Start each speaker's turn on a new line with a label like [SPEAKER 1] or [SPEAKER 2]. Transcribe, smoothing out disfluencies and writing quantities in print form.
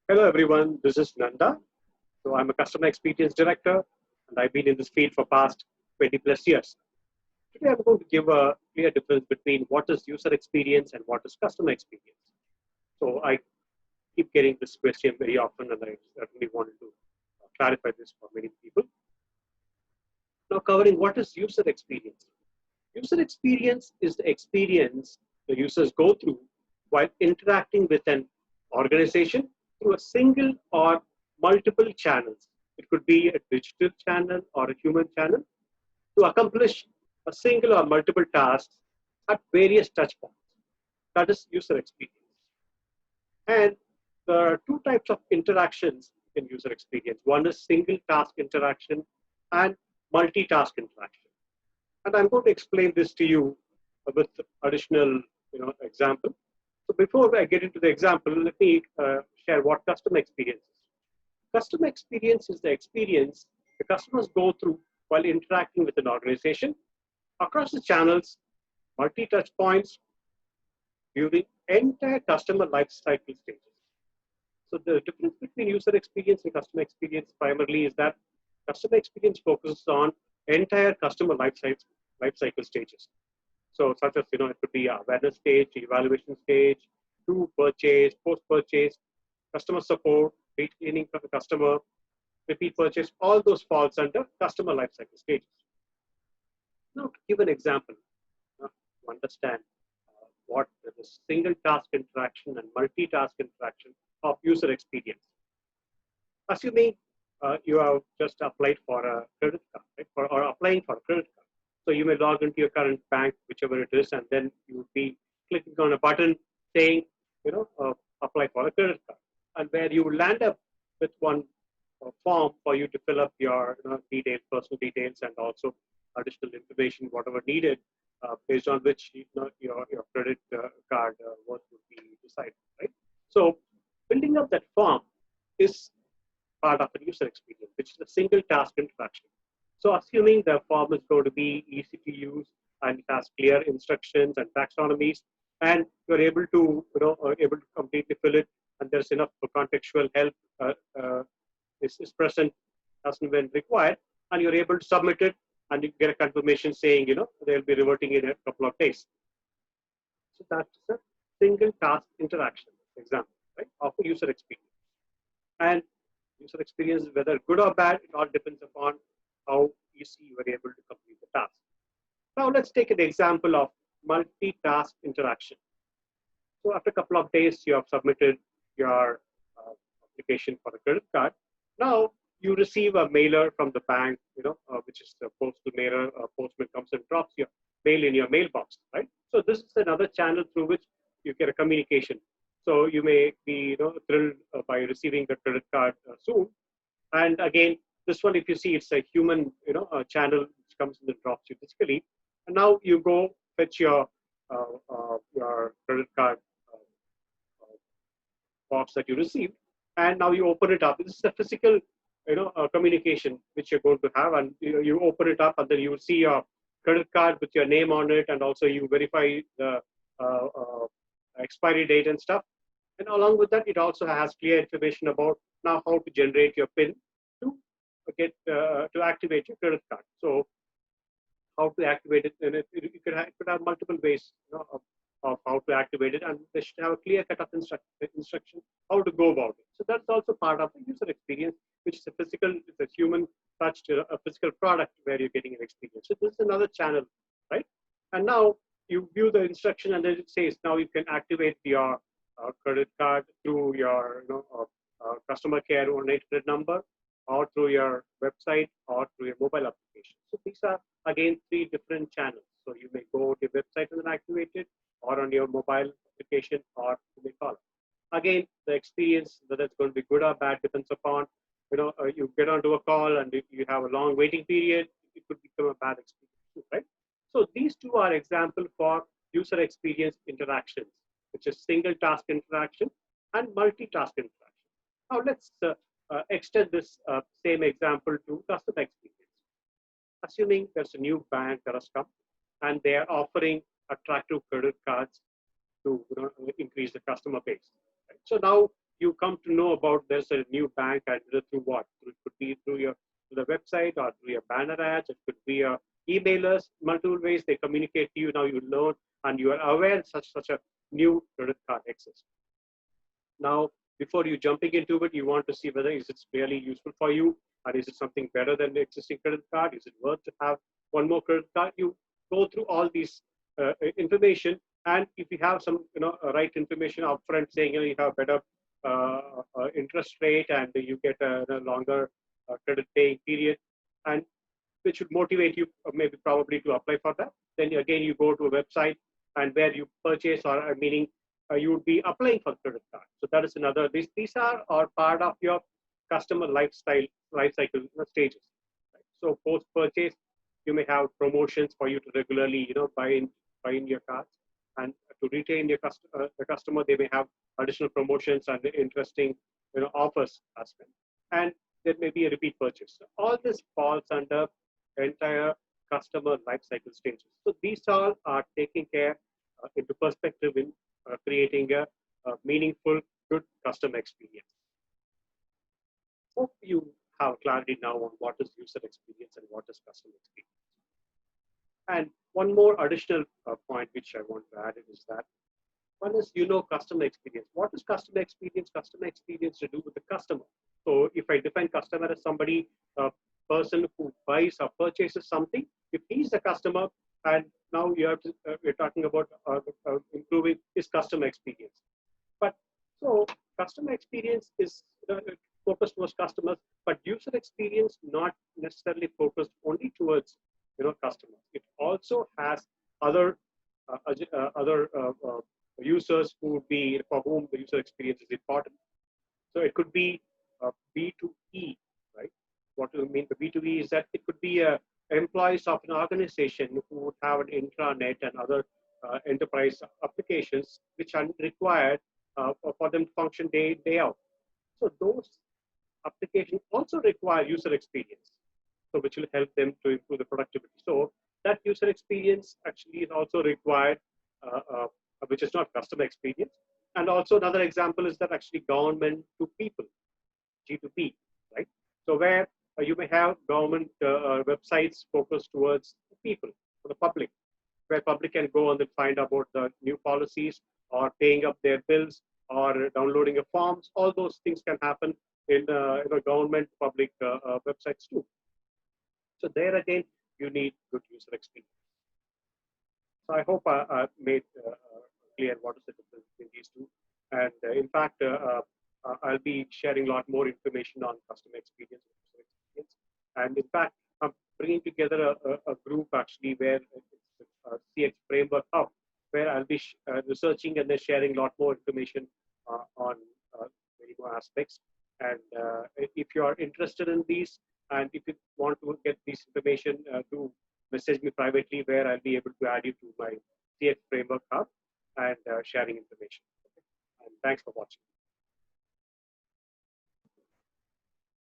[SPEAKER 1] Hello everyone, this is Nanda. So I'm a customer experience director and I've been in this field for past 20 plus years. Today I'm going to give a clear difference between what is user experience and what is customer experience. So I keep getting this question very often and I certainly wanted to clarify this for many people. Now covering what is user experience. User experience is the experience the users go through while interacting with an organization through a single or multiple channels. It could be a digital channel or a human channel to accomplish a single or multiple tasks at various touch points. That is user experience. And there are two types of interactions in user experience. One is single task interaction and multitask interaction. And I'm going to explain this to you with additional example. So before I get into the example, let me share what customer experience is. Customer experience is the experience the customers go through while interacting with an organization across the channels, multi-touch points, during entire customer life cycle stages. So the difference between user experience and customer experience primarily is that customer experience focuses on entire customer life cycle stages. So such as, it could be awareness stage, evaluation stage, to purchase, post-purchase, customer support, retaining from the customer, repeat purchase, all those falls under customer life cycle stages. Now, to give an example, to understand what the single task interaction and multitask interaction of user experience. Assuming you have just applied for a credit card, right? Or applying for a credit card. So you may log into your current bank, whichever it is, and then you would be clicking on a button saying, apply for a credit card. And where you land up with one form for you to fill up your details, personal details, and also additional information, whatever needed, based on which your credit card worth would be decided, right? So building up that form is part of the user experience, which is a single task interaction. So assuming the form is going to be easy to use and it has clear instructions and taxonomies, and you're able to completely fill it, and there's enough contextual help is present as and when required, and you're able to submit it, and you get a confirmation saying they'll be reverting in a couple of days. So that's a single task interaction example, right, of a user experience. And user experience, whether good or bad, it all depends upon how easy you are able to complete the task. Now let's take an example of multitask interaction. So after a couple of days, you have submitted your application for a credit card. Now you receive a mailer from the bank, which is the postal mailer. A postman comes and drops your mail in your mailbox, right? So this is another channel through which you get a communication. So you may be thrilled by receiving the credit card soon. And again, this one, if you see, it's a human channel which comes and drops you physically. And now you go fetch your credit card box that you received, and now you open it up. This is a physical communication which you're going to have, and you open it up, and then you will see your credit card with your name on it, and also you verify the expiry date and stuff. And along with that, it also has clear information about now how to generate your PIN to get to activate your credit card. So how to activate it, and it could have multiple ways of how to activate it, and they should have a clear cut of instruction how to go about it. So that's also part of the user experience, which is it's a human touch to a physical product where you're getting an experience. So this is another channel, right? And now you view the instruction, and then it says now you can activate your credit card through your customer care 1-800 number, or through your website, or through your mobile application. So these are again 3 different channels. So you may go to your website and then activate it, or on your mobile application, or you may call it. Again, the experience, whether it's going to be good or bad, depends upon you get onto a call and if you have a long waiting period, it could become a bad experience, right? So these 2 are example for user experience interactions, which is single task interaction and multitask interaction. Now let's extend this same example to customer experience. Assuming there's a new bank that has come and they are offering attractive credit cards to increase the customer base. Right? So now you come to know about there's a new bank, and through what? It could be through the website or through your banner ads. It could be emailers, multiple ways they communicate to you. Now you learn and you are aware such a new credit card exists. Now, before you jumping into it, you want to see whether is it really useful for you, and is it something better than the existing credit card? Is it worth to have one more credit card? You go through all these information, and if you have some right information upfront saying you have better interest rate and you get a longer credit paying period, and which should motivate you maybe probably to apply for that. Then again, you go to a website and where you purchase, or meaning you would be applying for credit card. So that is another. These are part of your customer life cycle stages. Right? So post purchase, you may have promotions for you to regularly buy in your cards, and to retain your the customer, they may have additional promotions and interesting offers as well. And there may be a repeat purchase. So all this falls under entire customer life cycle stages. So these all are taking care into perspective in creating a meaningful, good customer experience. Hope you have clarity now on what is user experience and what is customer experience. And one more additional point which I want to add is that one is customer experience. What is customer experience? Customer experience to do with the customer. So if I define customer as somebody, a person who buys or purchases something, if he's a customer, and now we're talking about improving his customer experience. But so customer experience is focused towards customers, but user experience not necessarily focused only towards customers. It also has other users who would be for whom the user experience is important. So it could be B2E, right? What do you mean by B2E is that it could be employees of an organization who would have an intranet and other enterprise applications which are required for them to function day in, day out. So those applications also require user experience, so which will help them to improve the productivity. So that user experience actually is also required, which is not customer experience. And also another example is that actually government to people, G2P, right? So where you may have government websites focused towards the people, for the public, where public can go and find about the new policies or paying up their bills or downloading a forms. All those things can happen in government public websites too. So there again, you need good user experience. So I hope I made clear what is the difference between these two. And in fact, I'll be sharing a lot more information on customer experience and user experience. And in fact, I'm bringing together a group actually where it's a CX Framework Hub, where I'll be researching and then sharing a lot more information on many more aspects. And if you are interested in these, and if you want to get this information, do message me privately, where I'll be able to add you to my CX Framework Hub and sharing information. Okay. And thanks for watching.